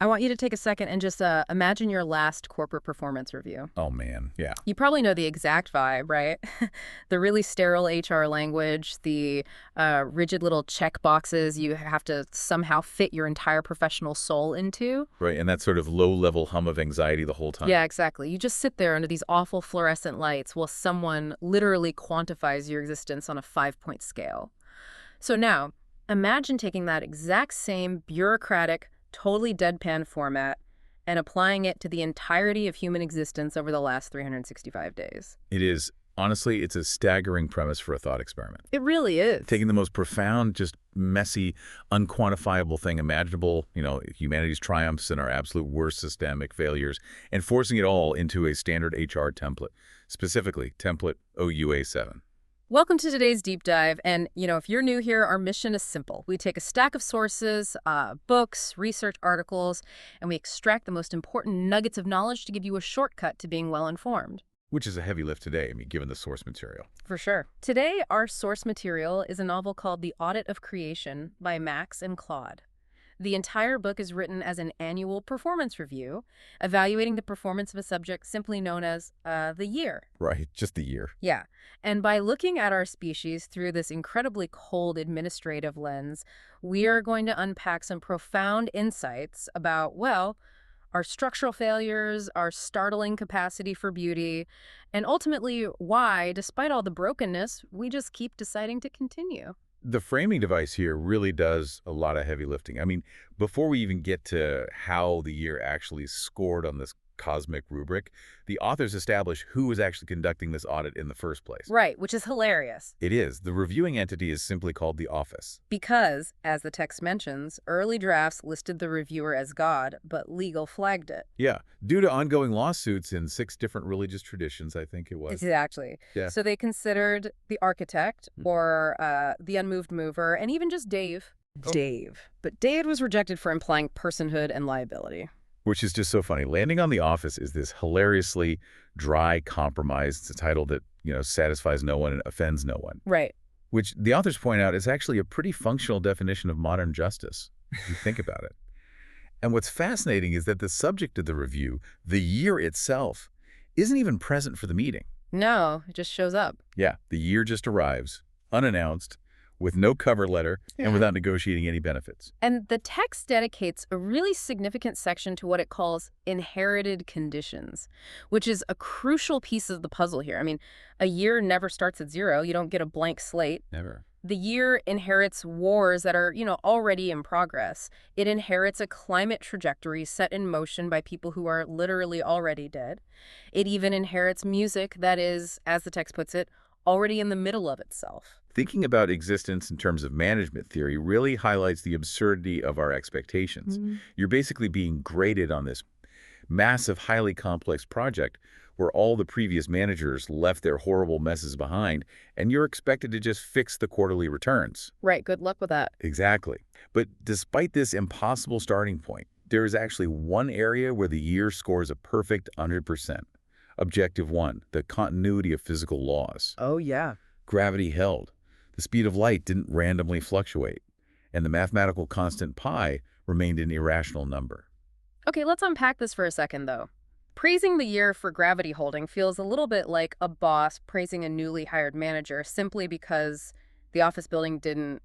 I want you to take a second and just imagine your last corporate performance review. Oh, man. Yeah. You probably know the exact vibe, right? The really sterile HR language, the rigid little check boxes you have to somehow fit your entire professional soul into. Right. And that sort of low-level hum of anxiety the whole time. Yeah, exactly. You just sit there under these awful fluorescent lights while someone literally quantifies your existence on a 5-point scale. So now, imagine taking that exact same bureaucratic, totally deadpan format and applying it to the entirety of human existence over the last 365 days. It is. Honestly, it's a staggering premise for a thought experiment. It really is. Taking the most profound, just messy, unquantifiable thing imaginable, humanity's triumphs and our absolute worst systemic failures, and forcing it all into a standard HR template, specifically template OUA7. Welcome to today's deep dive. And, if you're new here, our mission is simple. We take a stack of sources, books, research articles, and we extract the most important nuggets of knowledge to give you a shortcut to being well-informed. Which is a heavy lift today, given the source material. For sure. Today, our source material is a novel called The Audit of Creation by Max and Claude. The entire book is written as an annual performance review, evaluating the performance of a subject simply known as the year. Right, just the year. Yeah. And by looking at our species through this incredibly cold administrative lens, we are going to unpack some profound insights about, our structural failures, our startling capacity for beauty, and ultimately why, despite all the brokenness, we just keep deciding to continue. The framing device here really does a lot of heavy lifting. Before we even get to how the year actually scored on this cosmic rubric, the authors establish who is actually conducting this audit in the first place. Right, which is hilarious. It is. The reviewing entity is simply called the office. Because, as the text mentions, early drafts listed the reviewer as God, but legal flagged it. Yeah, due to ongoing lawsuits in 6 different religious traditions, I think it was. Exactly. Yeah. So they considered the architect, or the unmoved mover, and even just Dave. Dave. But Dave was rejected for implying personhood and liability. Which is just so funny. Landing on the office is this hilariously dry compromise. It's a title that, satisfies no one and offends no one. Right. Which the authors point out is actually a pretty functional definition of modern justice, if you think about it. And what's fascinating is that the subject of the review, the year itself, isn't even present for the meeting. No, it just shows up. Yeah, the year just arrives, unannounced, with no cover letter, and without negotiating any benefits. And the text dedicates a really significant section to what it calls inherited conditions, which is a crucial piece of the puzzle here. A year never starts at zero. You don't get a blank slate. Never. The year inherits wars that are, already in progress. It inherits a climate trajectory set in motion by people who are literally already dead. It even inherits music that is, as the text puts it, already in the middle of itself. Thinking about existence in terms of management theory really highlights the absurdity of our expectations. You're basically being graded on this massive, highly complex project where all the previous managers left their horrible messes behind, and you're expected to just fix the quarterly returns. Right, good luck with that. Exactly. But despite this impossible starting point, there is actually one area where the year scores a perfect 100%. Objective 1, the continuity of physical laws. Oh, yeah. Gravity held. The speed of light didn't randomly fluctuate, and the mathematical constant pi remained an irrational number. Okay, let's unpack this for a second, though. Praising the year for gravity holding feels a little bit like a boss praising a newly hired manager simply because the office building didn't,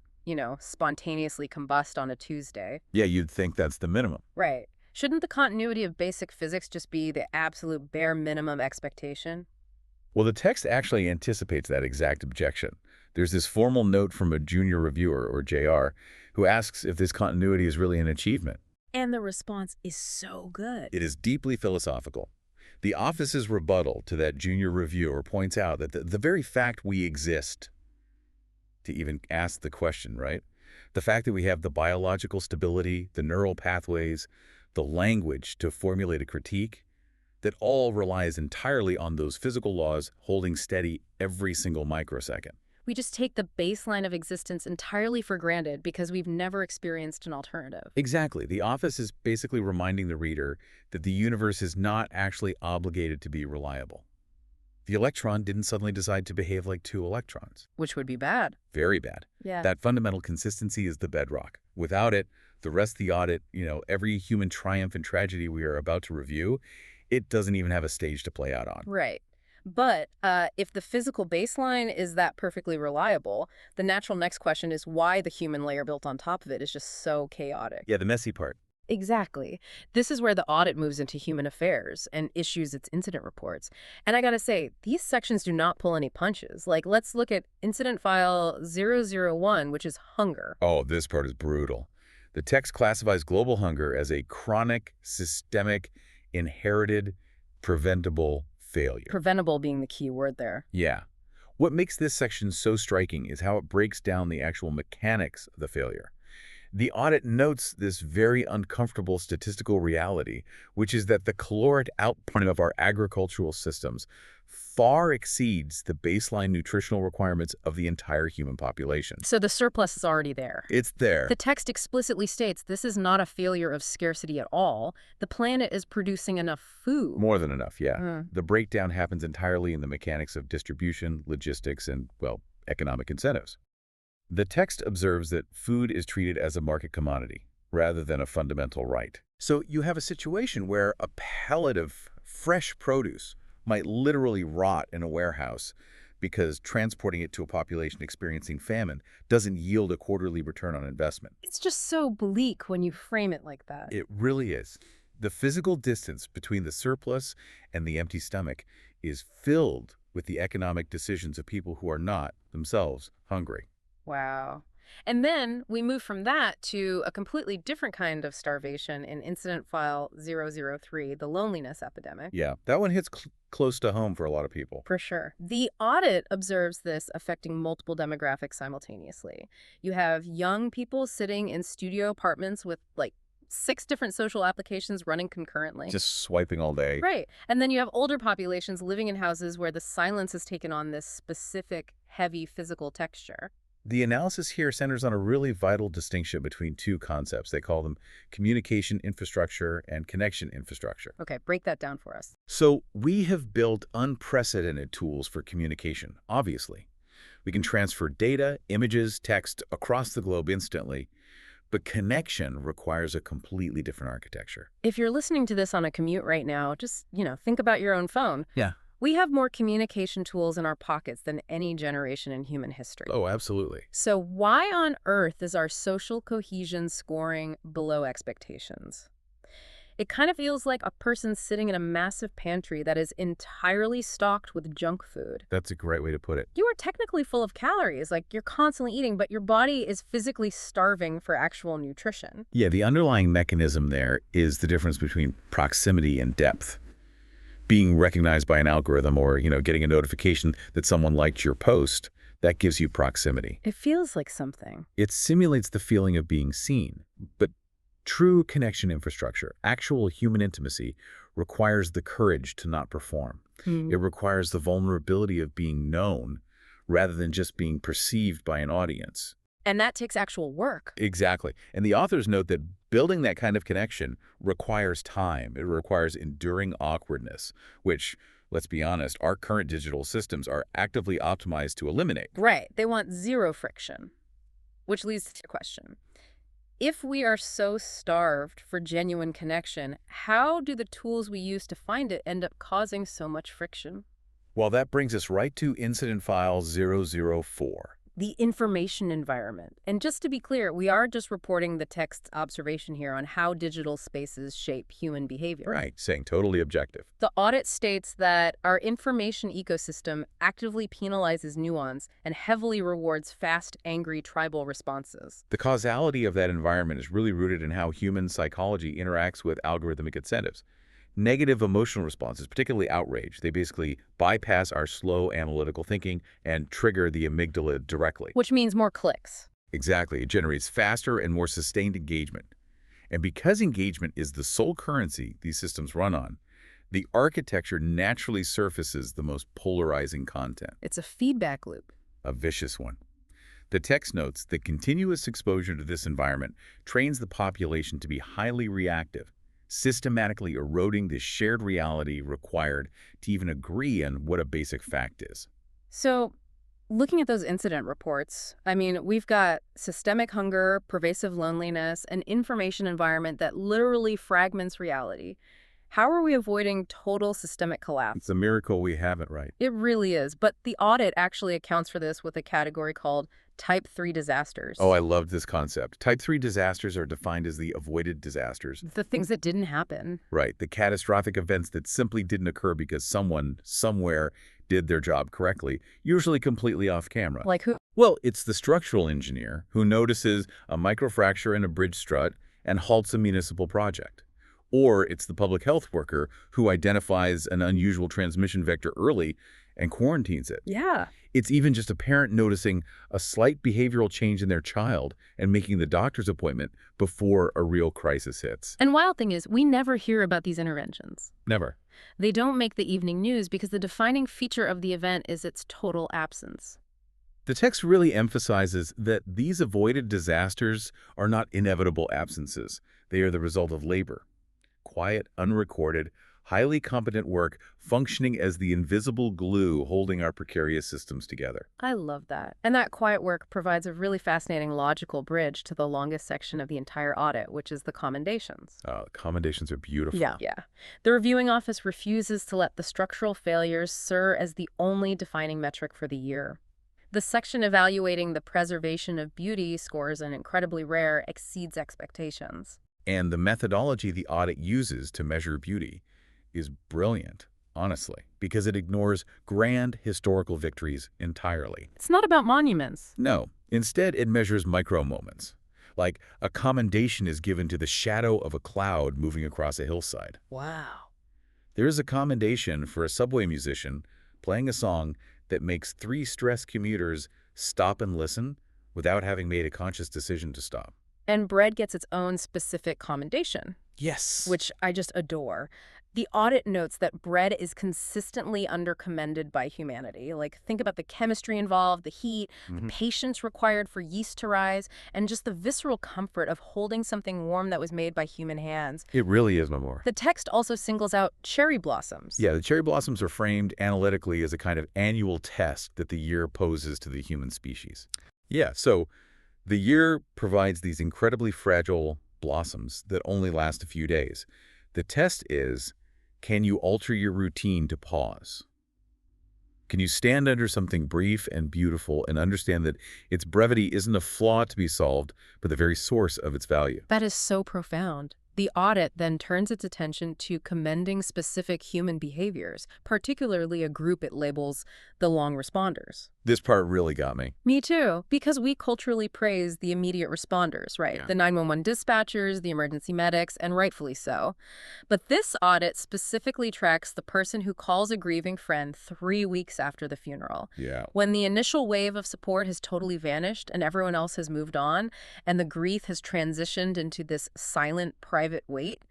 spontaneously combust on a Tuesday. Yeah, you'd think that's the minimum. Right. Shouldn't the continuity of basic physics just be the absolute bare minimum expectation? Well, the text actually anticipates that exact objection. There's this formal note from a junior reviewer, or JR, who asks if this continuity is really an achievement. And the response is so good. It is deeply philosophical. The office's rebuttal to that junior reviewer points out that the very fact we exist, to even ask the question, right? The fact that we have the biological stability, the neural pathways, the language to formulate a critique, that all relies entirely on those physical laws holding steady every single microsecond. We just take the baseline of existence entirely for granted because we've never experienced an alternative. Exactly. The office is basically reminding the reader that the universe is not actually obligated to be reliable. The electron didn't suddenly decide to behave like 2 electrons. Which would be bad. Very bad. Yeah. That fundamental consistency is the bedrock. Without it, the rest of the audit, every human triumph and tragedy we are about to review, it doesn't even have a stage to play out on. Right. But if the physical baseline is that perfectly reliable, the natural next question is why the human layer built on top of it is just so chaotic. Yeah, the messy part. Exactly. This is where the audit moves into human affairs and issues its incident reports. And I gotta say, these sections do not pull any punches. Like, let's look at incident file 001, which is hunger. Oh, this part is brutal. The text classifies global hunger as a chronic, systemic, inherited, preventable failure. Preventable being the key word there. Yeah. What makes this section so striking is how it breaks down the actual mechanics of the failure. The audit notes this very uncomfortable statistical reality, which is that the caloric output of our agricultural systems far exceeds the baseline nutritional requirements of the entire human population. So the surplus is already there. It's there. The text explicitly states this is not a failure of scarcity at all. The planet is producing enough food. More than enough, yeah. Mm. The breakdown happens entirely in the mechanics of distribution, logistics, and, well, economic incentives. The text observes that food is treated as a market commodity rather than a fundamental right. So you have a situation where a pallet of fresh produce might literally rot in a warehouse because transporting it to a population experiencing famine doesn't yield a quarterly return on investment. It's just so bleak when you frame it like that. It really is. The physical distance between the surplus and the empty stomach is filled with the economic decisions of people who are not, themselves, hungry. Wow. And then we move from that to a completely different kind of starvation in incident file 003, the loneliness epidemic. Yeah, that one hits close to home for a lot of people. For sure. The audit observes this affecting multiple demographics simultaneously. You have young people sitting in studio apartments with like 6 different social applications running concurrently. Just swiping all day. Right. And then you have older populations living in houses where the silence has taken on this specific, heavy physical texture. The analysis here centers on a really vital distinction between two concepts. They call them communication infrastructure and connection infrastructure. Okay, break that down for us. So we have built unprecedented tools for communication, obviously. We can transfer data, images, text across the globe instantly, but connection requires a completely different architecture. If you're listening to this on a commute right now, just, think about your own phone. Yeah. We have more communication tools in our pockets than any generation in human history. Oh, absolutely. So why on earth is our social cohesion scoring below expectations? It kind of feels like a person sitting in a massive pantry that is entirely stocked with junk food. That's a great way to put it. You are technically full of calories, like you're constantly eating, but your body is physically starving for actual nutrition. Yeah, the underlying mechanism there is the difference between proximity and depth. Being recognized by an algorithm or, getting a notification that someone liked your post, that gives you proximity. It feels like something. It simulates the feeling of being seen. But true connection infrastructure, actual human intimacy, requires the courage to not perform. It requires the vulnerability of being known rather than just being perceived by an audience. And that takes actual work. Exactly. And the authors note that building that kind of connection requires time. It requires enduring awkwardness, which, let's be honest, our current digital systems are actively optimized to eliminate. Right. They want zero friction, which leads to your question. If we are so starved for genuine connection, how do the tools we use to find it end up causing so much friction? Well, that brings us right to incident file 004. The information environment. And just to be clear, we are just reporting the text's observation here on how digital spaces shape human behavior. Right, saying totally objective. The audit states that our information ecosystem actively penalizes nuance and heavily rewards fast, angry, tribal responses. The causality of that environment is really rooted in how human psychology interacts with algorithmic incentives. Negative emotional responses, particularly outrage, they basically bypass our slow analytical thinking and trigger the amygdala directly. Which means more clicks. Exactly. It generates faster and more sustained engagement. And because engagement is the sole currency these systems run on, the architecture naturally surfaces the most polarizing content. It's a feedback loop. A vicious one. The text notes that continuous exposure to this environment trains the population to be highly reactive, systematically eroding the shared reality required to even agree on what a basic fact is. So looking at those incident reports, I mean, we've got systemic hunger, pervasive loneliness, an information environment that literally fragments reality. How are we avoiding total systemic It's collapse? a miracle we have it right. It really is, but the audit actually accounts for this with a category called Type 3 Oh, disasters. I loved this concept. Type 3 disasters are defined as the avoided disasters. The things that didn't happen. Right, the catastrophic events that simply didn't occur because someone, somewhere, did their job correctly, usually completely off camera. Like who? Well, it's the structural engineer who notices a microfracture in a bridge strut and halts a municipal project. Or it's the public health worker who identifies an unusual transmission vector early and quarantines it. Yeah. It's even just a parent noticing a slight behavioral change in their child and making the doctor's appointment before a real crisis hits. And wild thing is, we never hear about these interventions. Never. They don't make the evening news because the defining feature of the event is its total absence. The text really emphasizes that these avoided disasters are not inevitable absences. They are the result of labor. Quiet, unrecorded, highly competent work functioning as the invisible glue holding our precarious systems together. I love that. And that quiet work provides a really fascinating logical bridge to the longest section of the entire audit, which is the commendations. Commendations are beautiful. Yeah. The reviewing office refuses to let the structural failures serve as the only defining metric for the year. The section evaluating the preservation of beauty scores an incredibly rare exceeds expectations. And the methodology the audit uses to measure beauty is brilliant, honestly, because it ignores grand historical victories entirely. It's not about monuments. No, instead it measures micro-moments. Like a commendation is given to the shadow of a cloud moving across a hillside. Wow. There is a commendation for a subway musician playing a song that makes 3 stressed commuters stop and listen without having made a conscious decision to stop. And bread gets its own specific commendation, Yes. which I just adore. The audit notes that bread is consistently undercommended by humanity. Like, think about the chemistry involved, the heat, the patience required for yeast to rise, and just the visceral comfort of holding something warm that was made by human hands. It really is, Mamor. The text also singles out cherry blossoms. Yeah, the cherry blossoms are framed analytically as a kind of annual test that the year poses to the human species. Yeah, so the year provides these incredibly fragile blossoms that only last a few days. The test is, can you alter your routine to pause? Can you stand under something brief and beautiful and understand that its brevity isn't a flaw to be solved, but the very source of its value? That is so profound. The audit then turns its attention to commending specific human behaviors, particularly a group it labels the long responders. This part really got me. Me too, because we culturally praise the immediate responders, right? Yeah. The 911 dispatchers, the emergency medics, and rightfully so. But this audit specifically tracks the person who calls a grieving friend 3 weeks after the funeral. Yeah. When the initial wave of support has totally vanished and everyone else has moved on, and the grief has transitioned into this silent, private wait,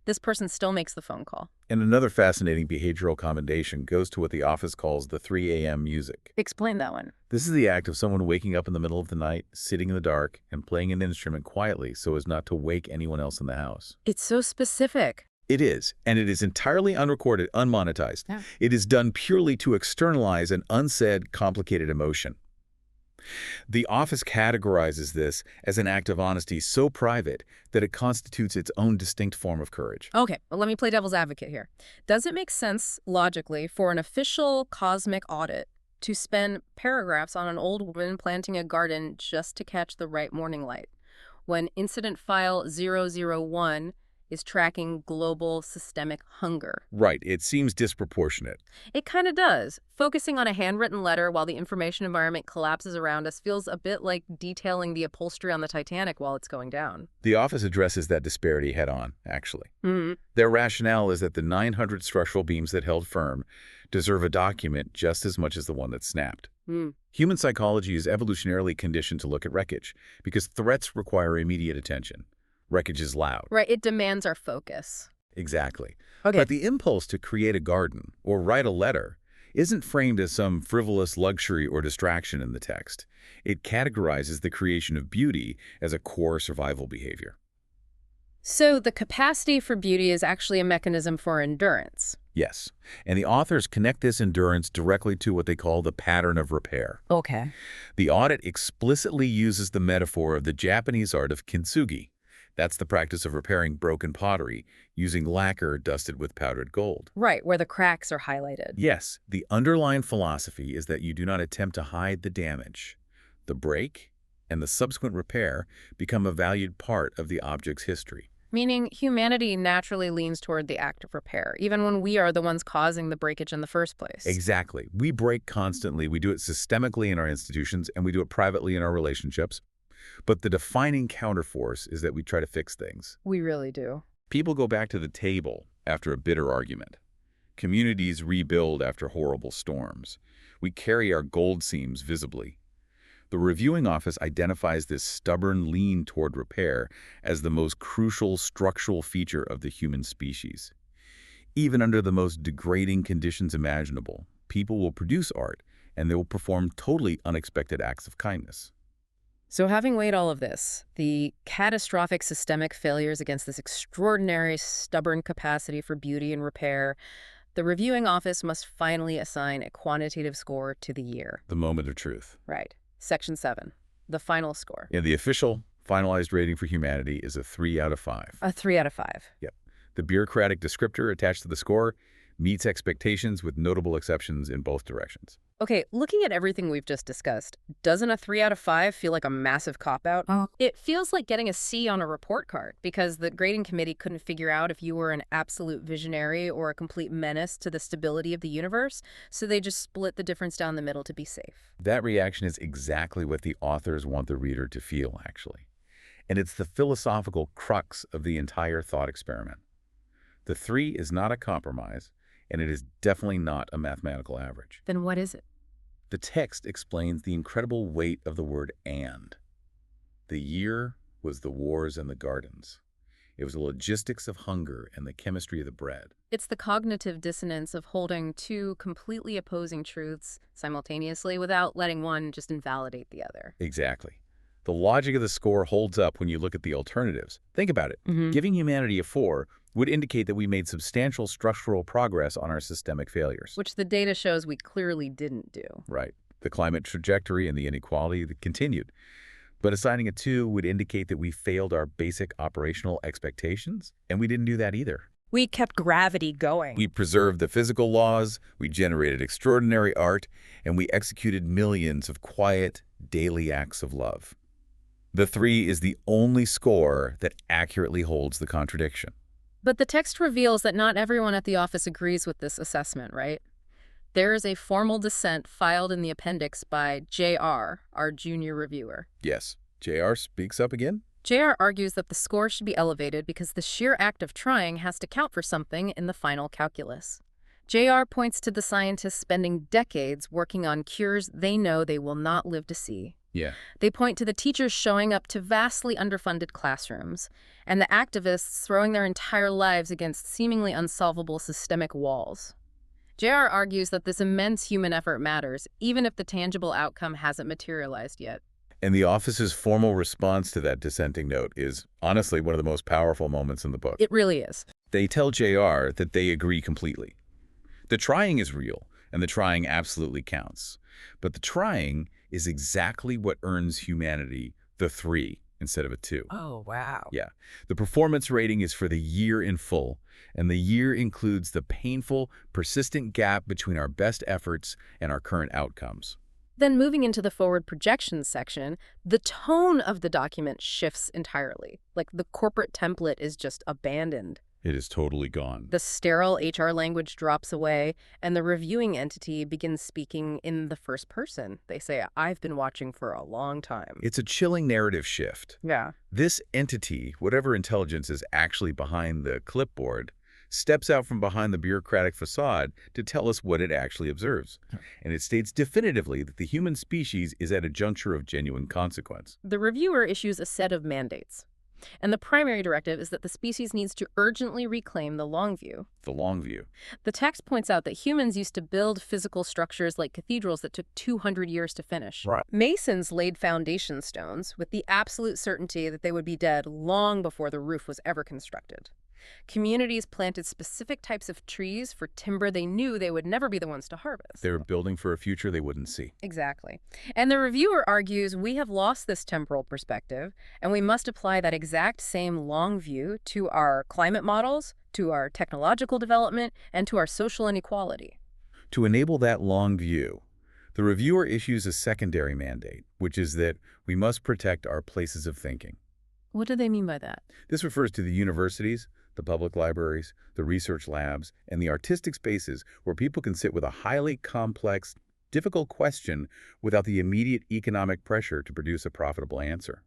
this person still makes the phone call. And another fascinating behavioral commendation goes to what the office calls the 3 a.m. music. Explain that one. This is the act of someone waking up in the middle of the night, sitting in the dark, and playing an instrument quietly so as not to wake anyone else in the house. It's so specific. It is, and it is entirely unrecorded, unmonetized. Yeah. It is done purely to externalize an unsaid, complicated emotion. The office categorizes this as an act of honesty so private that it constitutes its own distinct form of courage. Okay, well, let me play devil's advocate here. Does it make sense, logically, for an official cosmic audit to spend paragraphs on an old woman planting a garden just to catch the right morning light, when incident file 001 is tracking global systemic hunger? Right, it seems disproportionate. It kind of does. Focusing on a handwritten letter while the information environment collapses around us feels a bit like detailing the upholstery on the Titanic while it's going down. The office addresses that disparity head-on, actually. Their rationale is that the 900 structural beams that held firm deserve a document just as much as the one that snapped. Human psychology is evolutionarily conditioned to look at wreckage because threats require immediate attention. Wreckage is loud. Right, it demands our focus. Exactly. Okay. But the impulse to create a garden or write a letter isn't framed as some frivolous luxury or distraction in the text. It categorizes the creation of beauty as a core survival behavior. So the capacity for beauty is actually a mechanism for endurance. Yes, and the authors connect this endurance directly to what they call the pattern of repair. Okay. The audit explicitly uses the metaphor of the Japanese art of kintsugi. That's the practice of repairing broken pottery using lacquer dusted with powdered gold. Right, where the cracks are highlighted. Yes, the underlying philosophy is that you do not attempt to hide the damage. The break and the subsequent repair become a valued part of the object's history. Meaning humanity naturally leans toward the act of repair, even when we are the ones causing the breakage in the first place. Exactly. We break constantly. We do it systemically in our institutions, and we do it privately in our relationships. But the defining counterforce is that we try to fix things. We really do. People go back to the table after a bitter argument. Communities rebuild after horrible storms. We carry our gold seams visibly. The reviewing office identifies this stubborn lean toward repair as the most crucial structural feature of the human species. Even under the most degrading conditions imaginable, people will produce art, and they will perform totally unexpected acts of kindness. So having weighed all of this, the catastrophic systemic failures against this extraordinary, stubborn capacity for beauty and repair, the reviewing office must finally assign a quantitative score to the year. The moment of truth. Right. Section 7, the final score. And the official, finalized rating for humanity is a 3 out of 5. A 3 out of 5. Yep. The bureaucratic descriptor attached to the score meets expectations with notable exceptions in both directions. Okay, looking at everything we've just discussed, doesn't a 3 out of 5 feel like a massive cop-out? It feels like getting a C on a report card because the grading committee couldn't figure out if you were an absolute visionary or a complete menace to the stability of the universe, so they just split the difference down the middle to be safe. That reaction is exactly what the authors want the reader to feel, actually. And it's the philosophical crux of the entire thought experiment. The 3 is not a compromise, and it is definitely not a mathematical average. Then what is it? The text explains the incredible weight of the word "and." The year was the wars and the gardens. It was the logistics of hunger and the chemistry of the bread. It's the cognitive dissonance of holding two completely opposing truths simultaneously without letting one just invalidate the other. Exactly. The logic of the score holds up when you look at the alternatives. Think about it. Giving humanity a 4 would indicate that we made substantial structural progress on our systemic failures. Which the data shows we clearly didn't do. Right. The climate trajectory and the inequality that continued. But assigning a 2 would indicate that we failed our basic operational expectations, and we didn't do that either. We kept gravity going. We preserved the physical laws, we generated extraordinary art, and we executed millions of quiet, daily acts of love. The 3 is the only score that accurately holds the contradiction. But the text reveals that not everyone at the office agrees with this assessment, right? There is a formal dissent filed in the appendix by J.R., our junior reviewer. Yes. J.R. speaks up again? J.R. argues that the score should be elevated because the sheer act of trying has to count for something in the final calculus. J.R. points to the scientists spending decades working on cures they know they will not live to see. Yeah. They point to the teachers showing up to vastly underfunded classrooms, and the activists throwing their entire lives against seemingly unsolvable systemic walls. J.R. argues that this immense human effort matters, even if the tangible outcome hasn't materialized yet. And the office's formal response to that dissenting note is, honestly, one of the most powerful moments in the book. It really is. They tell J.R. that they agree completely. The trying is real, and the trying absolutely counts. But the trying is exactly what earns humanity the 3 instead of a 2. Oh, wow. Yeah. The performance rating is for the year in full, and the year includes the painful, persistent gap between our best efforts and our current outcomes. Then moving into the forward projections section, the tone of the document shifts entirely. Like the corporate template is just abandoned. It is totally gone. The sterile HR language drops away, and the reviewing entity begins speaking in the first person. They say, I've been watching for a long time. It's a chilling narrative shift. Yeah. This entity, whatever intelligence is actually behind the clipboard, steps out from behind the bureaucratic facade to tell us what it actually observes. And it states definitively that the human species is at a juncture of genuine consequence. The reviewer issues a set of mandates. And the primary directive is that the species needs to urgently reclaim the long view. The long view. The text points out that humans used to build physical structures like cathedrals that took 200 years to finish. Right. Masons laid foundation stones with the absolute certainty that they would be dead long before the roof was ever constructed. Communities planted specific types of trees for timber they knew they would never be the ones to harvest. They were building for a future they wouldn't see. Exactly. And the reviewer argues we have lost this temporal perspective, and we must apply that exact same long view to our climate models, to our technological development, and to our social inequality. To enable that long view, the reviewer issues a secondary mandate, which is that we must protect our places of thinking. What do they mean by that? This refers to the universities, the public libraries, the research labs, and the artistic spaces where people can sit with a highly complex, difficult question without the immediate economic pressure to produce a profitable answer.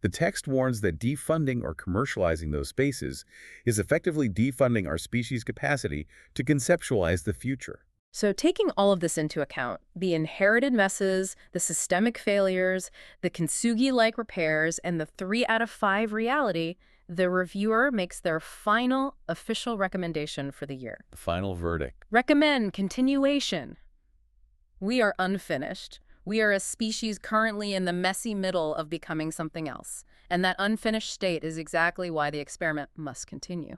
The text warns that defunding or commercializing those spaces is effectively defunding our species' capacity to conceptualize the future. So taking all of this into account, the inherited messes, the systemic failures, the kintsugi-like repairs, and the 3 out of 5 reality, the reviewer makes their final official recommendation for the year. The final verdict. Recommend continuation. We are unfinished. We are a species currently in the messy middle of becoming something else. And that unfinished state is exactly why the experiment must continue.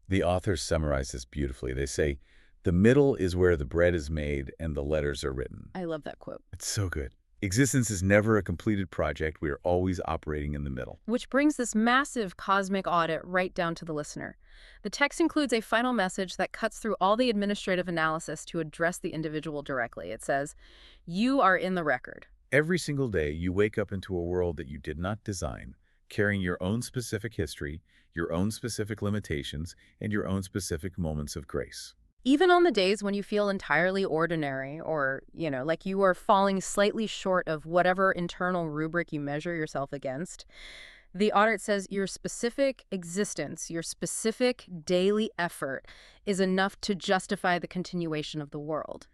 The authors summarize this beautifully. They say, "The middle is where the bread is made and the letters are written." I love that quote. It's so good. Existence is never a completed project. We are always operating in the middle. Which brings this massive cosmic audit right down to the listener. The text includes a final message that cuts through all the administrative analysis to address the individual directly. It says, you are in the record. Every single day, you wake up into a world that you did not design, carrying your own specific history, your own specific limitations, and your own specific moments of grace. Even on the days when you feel entirely ordinary or, like you are falling slightly short of whatever internal rubric you measure yourself against, the audit says your specific existence, your specific daily effort is enough to justify the continuation of the world.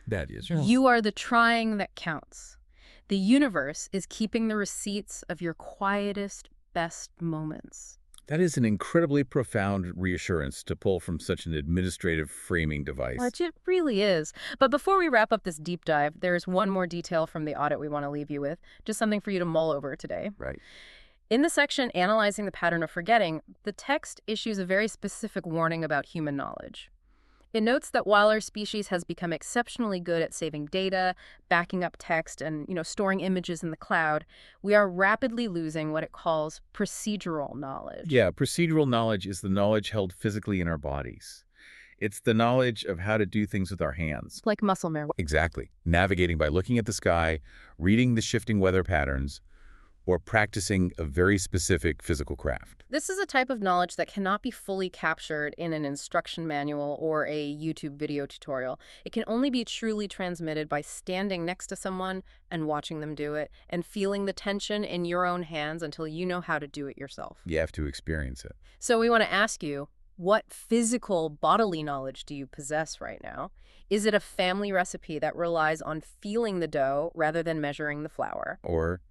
That is. You are the trying that counts. The universe is keeping the receipts of your quietest, best moments. That is an incredibly profound reassurance to pull from such an administrative framing device. Which it really is. But before we wrap up this deep dive, there's one more detail from the audit we want to leave you with, just something for you to mull over today. Right. In the section Analyzing the Pattern of Forgetting, the text issues a very specific warning about human knowledge. It notes that while our species has become exceptionally good at saving data, backing up text, and storing images in the cloud, we are rapidly losing what it calls procedural knowledge. Yeah, procedural knowledge is the knowledge held physically in our bodies. It's the knowledge of how to do things with our hands. Like muscle memory. Exactly. Navigating by looking at the sky, reading the shifting weather patterns, or practicing a very specific physical craft. This is a type of knowledge that cannot be fully captured in an instruction manual or a YouTube video tutorial. It can only be truly transmitted by standing next to someone and watching them do it and feeling the tension in your own hands until you know how to do it yourself. You have to experience it. So we want to ask you, what physical bodily knowledge do you possess right now? Is it a family recipe that relies on feeling the dough rather than measuring the flour? Or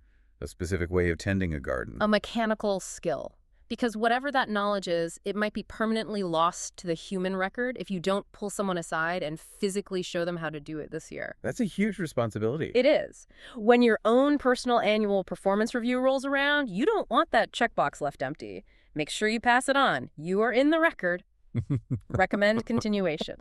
a specific way of tending a garden. A mechanical skill. Because whatever that knowledge is, it might be permanently lost to the human record if you don't pull someone aside and physically show them how to do it this year. That's a huge responsibility. It is. When your own personal annual performance review rolls around, you don't want that checkbox left empty. Make sure you pass it on. You are in the record. Recommend continuation.